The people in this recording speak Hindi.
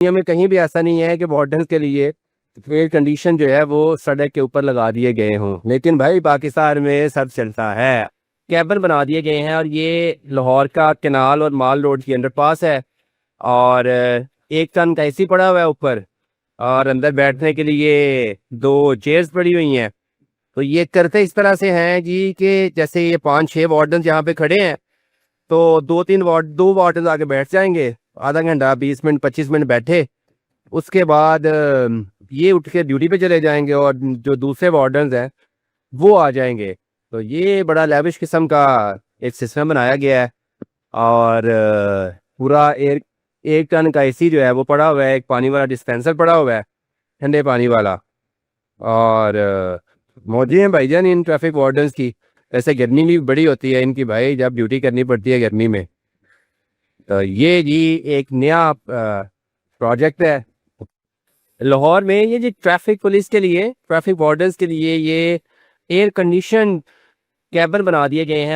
दुनिया में कहीं भी ऐसा नहीं है कि वार्डन के लिए एयर कंडीशन जो है वो सड़क के ऊपर लगा दिए गए हों, लेकिन भाई पाकिस्तान में सब चलता है। कैबन बना दिए गए हैं और ये लाहौर का केनाल और माल रोड की अंडरपास है। और 1 टन का एसी पड़ा हुआ है ऊपर, और अंदर बैठने के लिए 2 चेयर्स पड़ी हुई हैं। तो ये करते इस तरह से हैं जी कि जैसे ये 5-6 वार्डन यहाँ पे खड़े हैं, तो 2 वार्डन आगे बैठ जाएंगे, आधा घंटा 20 मिनट 25 मिनट बैठे, उसके बाद ये उठ के ड्यूटी पे चले जाएंगे और जो दूसरे वार्डन्स हैं वो आ जाएंगे। तो ये बड़ा लेविश किस्म का एक सिस्टम बनाया गया है। और पूरा 1 टन का एसी जो है वो पड़ा हुआ है, एक पानी वाला डिस्पेंसर पड़ा हुआ है, ठंडे पानी वाला। और मौजे हैं भाईजान इन ट्रैफिक वार्डन्स की। ऐसे गर्मी भी बड़ी होती है इनकी भाई, जब ड्यूटी करनी पड़ती है गर्मी में। तो ये जी एक नया प्रोजेक्ट है लाहौर में। ये जी ट्रैफिक पुलिस के लिए, ट्रैफिक वार्डन्स के लिए ये एयर कंडीशन कैबिन बना दिए गए हैं।